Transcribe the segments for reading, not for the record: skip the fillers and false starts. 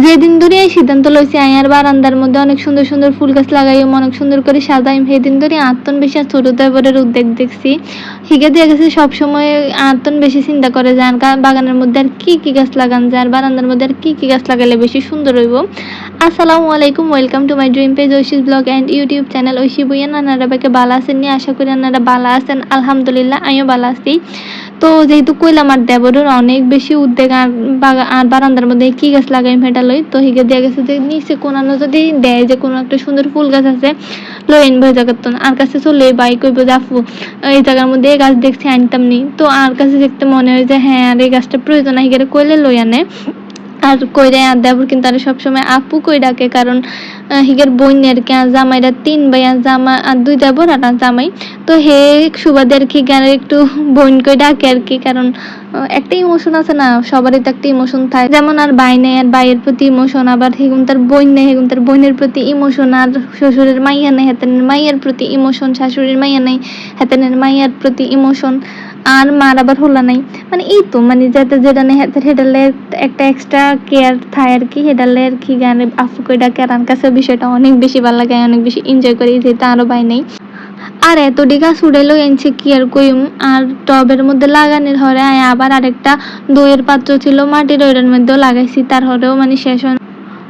যেদিন ধরে এই সিদ্ধান্ত লইছি আর বারান্দার মধ্যে অনেক সুন্দর সুন্দর ফুল গাছ লাগাই অনেক সুন্দর করে সাজাইম, সেদিন ধরে আত্মন বেশি আর ছোট দেবরের উদ্যোগ দেখছি। হিগে দিয়ে গেছে সবসময় আত্মন বেশি চিন্তা করে যে আর বাগানের মধ্যে আর কি কি গাছ লাগান যায়, আর বারান্দার মধ্যে আর কি কি গাছ লাগালে বেশি সুন্দর হইব। আসসালামু আলাইকুম, welcome to my dream page Oishi's blog and YouTube channel Oishi Bhuiyan. আপনারা বাইকে বালা আছেন নিয়ে আশা করি আপনারা বালা আছেন। আলহামদুলিল্লাহ আমিও বালা আছি। তো যেহেতু কইলাম আর দেবরের অনেক বেশি উদ্যোগ আর বারান্দার মধ্যে কি গাছ লাগাই ফেটা লই, তো হিগে দিয়ে গেছে যে নিচে কোনানো যদি দেয় যে কোনো একটা সুন্দর ফুল গাছ আছে লই আনবো এই জায়গার, তো আর কাছে চলে বাই কইবো যে আপু এই জায়গার মধ্যে এই গাছ দেখছি আনতাম নি, তো আর কাছে দেখতে মনে হয় যে হ্যাঁ আর এই গাছটা প্রয়োজন হিগে কইলে লই আনে। আর কইরে আর দেবর কিন্তু আর সবসময় আপু কই ডাকে, কারণ হিগের বইনের কে জামাইরা 3 ভাই আর জামা আর 2 দেবর আর জামাই, তো হে সুবাদের কি গানে একটু বোন কই ডাকে আর কি, কারণ একটা ইমোশন আছে না, সবারই তো একটা ইমোশন থাকে, যেমন আর ভাই নেই আর ভাইয়ের প্রতি ইমোশন, আবার হেগুন তার বোন নেই হেগুন তার বোনের প্রতি ইমোশন, আর শ্বশুরের মাইয়া নেই হেতেনের মাইয়ের প্রতি ইমোশন, শাশুড়ির মাইয়া নেই হেতেনের মাইয়ার প্রতি ইমোশন, আর মার আবার হলা নাই, মানে এই তো মানে যাতে যেটা নেই হাতের হেডালে একটা এক্সট্রা কেয়ার থাকে আর কি, হেডালে আর কি গানে আফু কই ডাকে। আর কাছে বিষয়টা অনেক বেশি ভালো লাগে, অনেক বেশি এনজয় করি, যেহেতু আরো ভাই নেই। আর এত ডিগা ছুড়াইলো এনছে কি আর কইম, আর টবের মধ্যে লাগানোর হরে আবার আরেকটা দইয়ের পাত্র ছিল মাটির, ওইটার মধ্যেও লাগাইছি, তার হরেও মানে শেষ হয়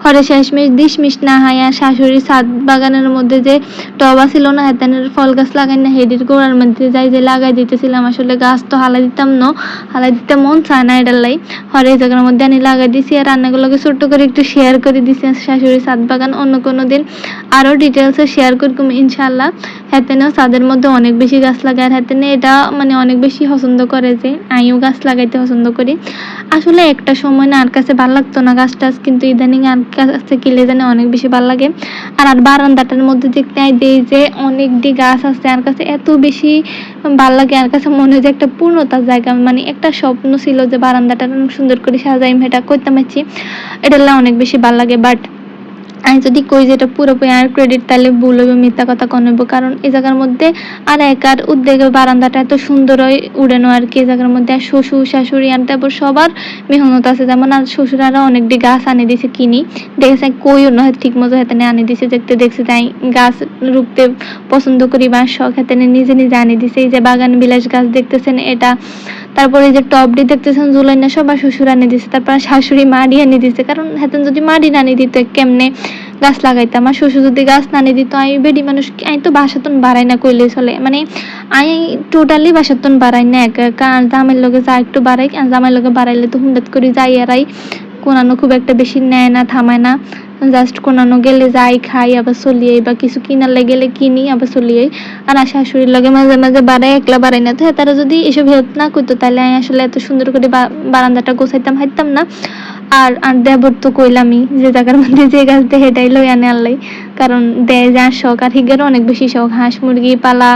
হরে শেষমেশ ডিশমিশ না হয়। আর শাশুড়ি ছাদ বাগানের মধ্যে যে টবা ছিল না হেতানের ফল গাছ লাগাই না, হেডির গোড়ার মধ্যে যাই যে লাগাই দিতেছিলাম, আসলে গাছ তো হালাই দিতাম না, হালাই দিতে মন চায় না এটার লাই, হরে এই জায়গার মধ্যে আনি লাগাই দিছি। আর রান্নাগুলোকে ছোট্ট করে একটু শেয়ার করে দিছি শাশুড়ি ছাদ বাগান, অন্য কোনো দিন আরও ডিটেলসে শেয়ার করবো ইনশাল্লাহ। হেতেনেও ছাদের মধ্যে অনেক বেশি গাছ লাগায়, আর হেতেনে এটা মানে অনেক বেশি পছন্দ করে যে আমিও গাছ লাগাইতে পছন্দ করি। আসলে একটা সময় না আর কাছে ভালো লাগতো না গাছ টাছ, কিন্তু ইদানিং আর কাছে কিলে জানে অনেক বেশি ভালো লাগে। আর বারান্দাটার মধ্যে দেখতে দেই যে অনেকটি গাছ আছে, আর কাছে এত বেশি ভালো লাগে, আর কাছে মনে হয় যে একটা পূর্ণতার জায়গা, মানে একটা স্বপ্ন ছিল যে বারান্দাটা সুন্দর করে সাজাই এটা করতে পারছি, এটা অনেক বেশি ভালো লাগে। বাট আমি যদি কই যে এটা পুরোপুরি আর ক্রেডিট তাহলে ভুল হইব, মিথ্যা কথা কনব, কারণ এই জায়গার মধ্যে আর একার উদ্যোগে বারান্দাটা এত সুন্দর হয় উড়ানো আর কি। এই জায়গার মধ্যে আর শ্বশুর শাশুড়ি আর তারপর সবার মেহনত আছে, যেমন আর শ্বশুরারা অনেকটি গাছ আনি দিছে কিনি, দেখেছে কইও না ঠিক মতো হাতে আনি দিছে, দেখতে দেখছে তাই গাছ রুখতে পছন্দ করি বা শখ হাতে নিজে নিজে আনি দিছে। এই যে বাগান বিলাস গাছ দেখতেছেন এটা, তারপরে এই যে টবডি দেখতেছেন জুলাই না সবার শ্বশুর আনি দিছে, তারপর শাশুড়ি মাড়ি আনি দিছে, কারণ হেতেন যদি মাড়ি আনি দিত কেমনে গাছ লাগাইতাম। আমার শ্বশুর যদি গাছ না আনি দিত, আমি বেডি মানুষ আমি তো বাসাতন বাড়াই না কইলে চলে, মানে আমি টোটালি বাসাতন বাড়াই না একা একা, আর জামের লগে যা একটু বাড়াই, আর জামের লগে বাড়াইলে তো হুন্ডাত করে যাই আরাই, কোনানো খুব একটা বেশি নেয় না থামায় না, জাস্ট কোনানো গেলে যাই খাই আবার চলিয়ে, বা কিছু কিনালে গেলে কিনি আবার চলিয়ে। আর শাশুড়ির লগে মাঝে মাঝে বাড়াই, একলা বাড়াই না, তো তারা যদি এসব হেল্প না করতো তাহলে আমি আসলে এত সুন্দর করে বারান্দাটা গোছাইতাম হাইতাম না। আর আর দেবর তো কইলামই যে জায়গার মধ্যে যে গাছ দেয় হেটাই লই আনে আনলাই, কারণ দেয় যার শখ, আর হিগেরও অনেক বেশি শখ হাঁস মুরগি পালা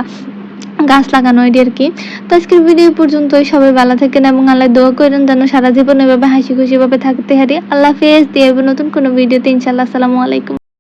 গাছ লাগানো এটি আর কি। তো আজকের ভিডিও পর্যন্তই, সবাই ভালো থাকেন এবং আল্লাহ দোয়া করেন যেন সারা জীবন এভাবে হাসি খুশি ভাবে থাকতে হারি। আল্লাহ হাফেজ, দিয়ে নতুন কোনো ভিডিওতে ইনশাল্লাহ। আসসালামু আলাইকুম।